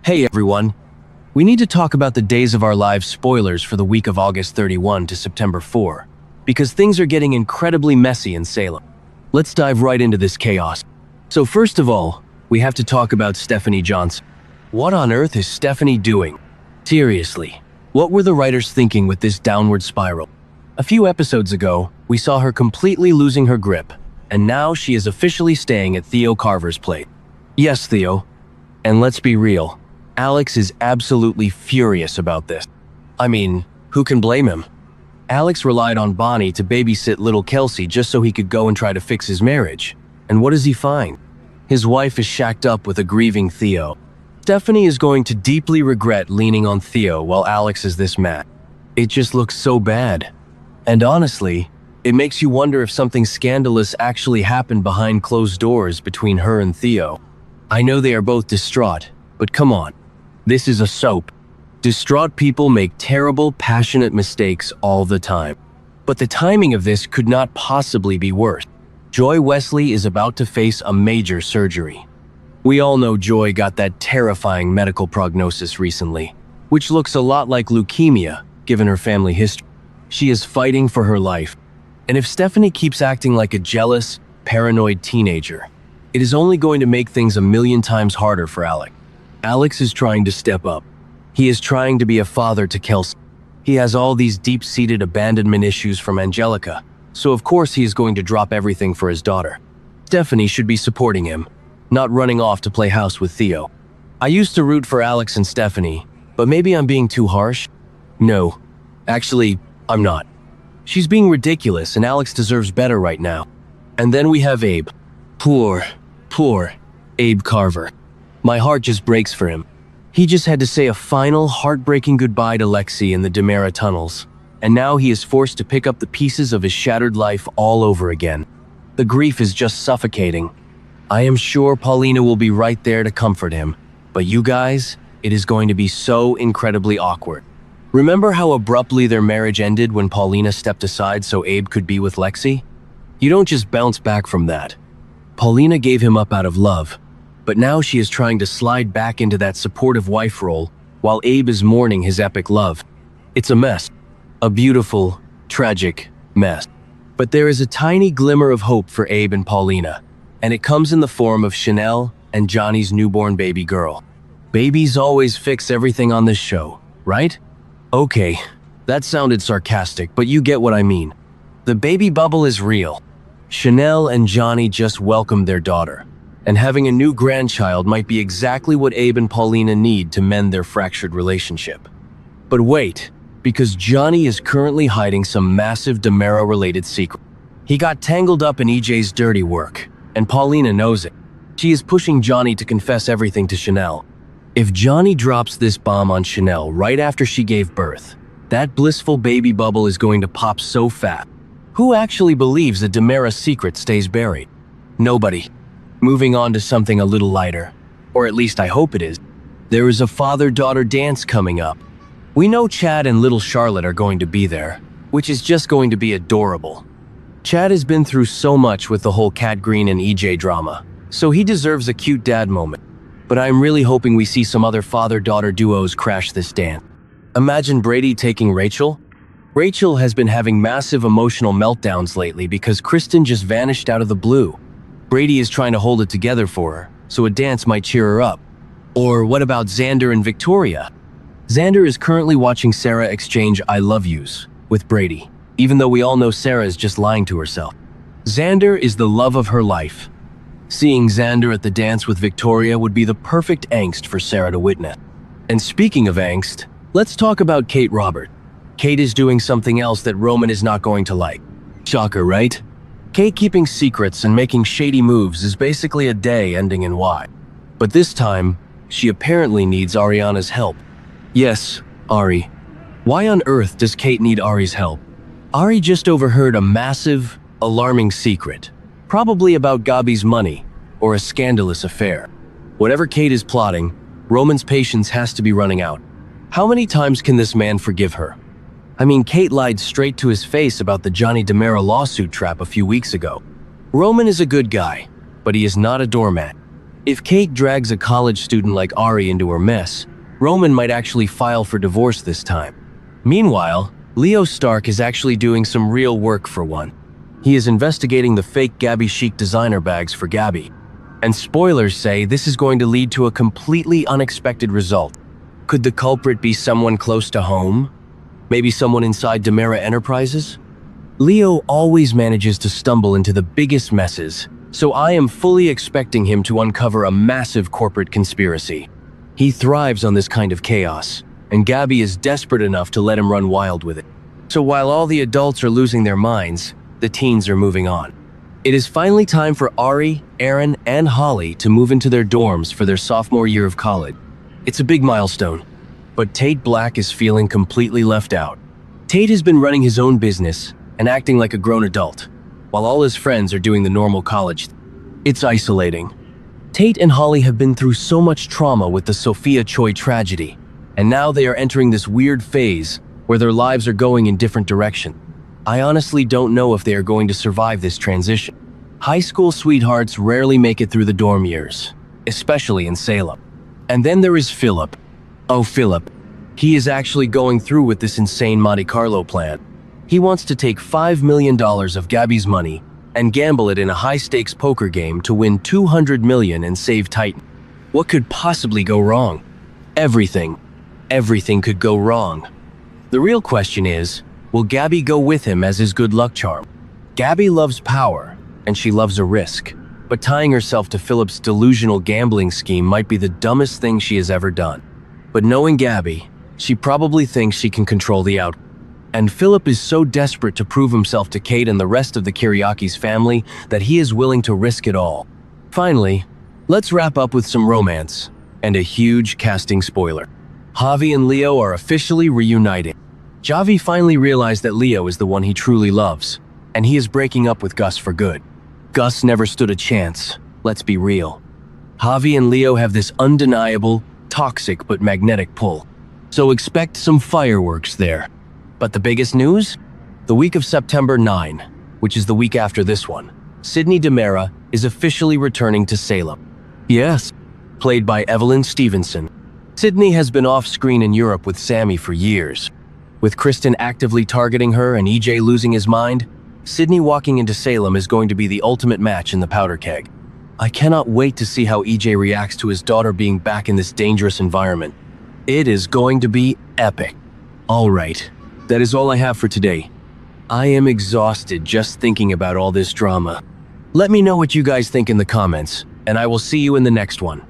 Hey everyone, we need to talk about the Days of Our Lives spoilers for the week of August 31 to September 4, because things are getting incredibly messy in Salem. Let's dive right into this chaos. So first of all, we have to talk about Stephanie Johnson. What on earth is Stephanie doing? Seriously, what were the writers thinking with this downward spiral? A few episodes ago, we saw her completely losing her grip, and now she is officially staying at Theo Carver's place. Yes, Theo. And let's be real, Alex is absolutely furious about this. I mean, who can blame him? Alex relied on Bonnie to babysit little Kelsey just so he could go and try to fix his marriage. And what does he find? His wife is shacked up with a grieving Theo. Stephanie is going to deeply regret leaning on Theo while Alex is this mad. It just looks so bad. And honestly, it makes you wonder if something scandalous actually happened behind closed doors between her and Theo. I know they are both distraught, but come on. This is a soap. Distraught people make terrible, passionate mistakes all the time. But the timing of this could not possibly be worse. Joy Wesley is about to face a major surgery. We all know Joy got that terrifying medical prognosis recently, which looks a lot like leukemia, given her family history. She is fighting for her life. And if Stephanie keeps acting like a jealous, paranoid teenager, it is only going to make things a million times harder for Alex. Alex is trying to step up. He is trying to be a father to Kelsey. He has all these deep-seated abandonment issues from Angelica, so of course he is going to drop everything for his daughter. Stephanie should be supporting him, not running off to play house with Theo. I used to root for Alex and Stephanie, but maybe I'm being too harsh? No, actually, I'm not. She's being ridiculous and Alex deserves better right now. And then we have Abe. Poor Abe Carver. My heart just breaks for him. He just had to say a final, heartbreaking goodbye to Lexi in the DiMera tunnels, and now he is forced to pick up the pieces of his shattered life all over again. The grief is just suffocating. I am sure Paulina will be right there to comfort him, but you guys, it is going to be so incredibly awkward. Remember how abruptly their marriage ended when Paulina stepped aside so Abe could be with Lexi? You don't just bounce back from that. Paulina gave him up out of love, but now she is trying to slide back into that supportive wife role while Abe is mourning his epic love. It's a mess. A beautiful, tragic mess. But there is a tiny glimmer of hope for Abe and Paulina, and it comes in the form of Chanel and Johnny's newborn baby girl. Babies always fix everything on this show, right? Okay, that sounded sarcastic, but you get what I mean. The baby bubble is real. Chanel and Johnny just welcomed their daughter, and having a new grandchild might be exactly what Abe and Paulina need to mend their fractured relationship. But wait, because Johnny is currently hiding some massive DiMera-related secret. He got tangled up in EJ's dirty work, and Paulina knows it. She is pushing Johnny to confess everything to Chanel. If Johnny drops this bomb on Chanel right after she gave birth, that blissful baby bubble is going to pop so fast. Who actually believes the DiMera secret stays buried? Nobody. Moving on to something a little lighter, or at least I hope it is. There is a father-daughter dance coming up. We know Chad and little Charlotte are going to be there, which is just going to be adorable. Chad has been through so much with the whole Cat Green and EJ drama, so he deserves a cute dad moment. But I'm really hoping we see some other father-daughter duos crash this dance. Imagine Brady taking Rachel. Rachel has been having massive emotional meltdowns lately because Kristen just vanished out of the blue. Brady is trying to hold it together for her, so a dance might cheer her up. Or what about Xander and Victoria? Xander is currently watching Sarah exchange I love yous with Brady, even though we all know Sarah is just lying to herself. Xander is the love of her life. Seeing Xander at the dance with Victoria would be the perfect angst for Sarah to witness. And speaking of angst, let's talk about Kate Robert. Kate is doing something else that Roman is not going to like. Shocker, right? Kate keeping secrets and making shady moves is basically a day ending in Y. But this time, she apparently needs Arianna's help. Yes, Ari. Why on earth does Kate need Ari's help? Ari just overheard a massive, alarming secret, probably about Gabi's money or a scandalous affair. Whatever Kate is plotting, Roman's patience has to be running out. How many times can this man forgive her? I mean, Kate lied straight to his face about the Johnny DiMera lawsuit trap a few weeks ago. Roman is a good guy, but he is not a doormat. If Kate drags a college student like Ari into her mess, Roman might actually file for divorce this time. Meanwhile, Leo Stark is actually doing some real work for one. He is investigating the fake Gabi Chic designer bags for Gabi. And spoilers say this is going to lead to a completely unexpected result. Could the culprit be someone close to home? Maybe someone inside DiMera Enterprises? Leo always manages to stumble into the biggest messes, so I am fully expecting him to uncover a massive corporate conspiracy. He thrives on this kind of chaos, and Gabi is desperate enough to let him run wild with it. So while all the adults are losing their minds, the teens are moving on. It is finally time for Ari, Aaron, and Holly to move into their dorms for their sophomore year of college. It's a big milestone, but Tate Black is feeling completely left out. Tate has been running his own business and acting like a grown adult, while all his friends are doing the normal college. It's isolating. Tate and Holly have been through so much trauma with the Sophia Choi tragedy, and now they are entering this weird phase where their lives are going in different directions. I honestly don't know if they are going to survive this transition. High school sweethearts rarely make it through the dorm years, especially in Salem. And then there is Philip. Oh, Philip. He is actually going through with this insane Monte Carlo plan. He wants to take $5 million of Gabi's money and gamble it in a high-stakes poker game to win $200 million and save Titan. What could possibly go wrong? Everything. Everything could go wrong. The real question is, will Gabi go with him as his good luck charm? Gabi loves power, and she loves a risk, but tying herself to Philip's delusional gambling scheme might be the dumbest thing she has ever done. But knowing Gabi, she probably thinks she can control the outcome. And Philip is so desperate to prove himself to Kate and the rest of the Kiriakis family that he is willing to risk it all. Finally, let's wrap up with some romance and a huge casting spoiler. Javi and Leo are officially reuniting. Javi finally realized that Leo is the one he truly loves, and he is breaking up with Gus for good. Gus never stood a chance, let's be real. Javi and Leo have this undeniable, toxic but magnetic pull, so expect some fireworks there. But the biggest news? The week of September 9, which is the week after this one, Sydney DiMera is officially returning to Salem. Yes, played by Evelyn Stephenson. Sydney has been off-screen in Europe with Sammy for years. With Kristen actively targeting her and EJ losing his mind, Sydney walking into Salem is going to be the ultimate match in the powder keg. I cannot wait to see how EJ reacts to his daughter being back in this dangerous environment. It is going to be epic. All right, that is all I have for today. I am exhausted just thinking about all this drama. Let me know what you guys think in the comments, and I will see you in the next one.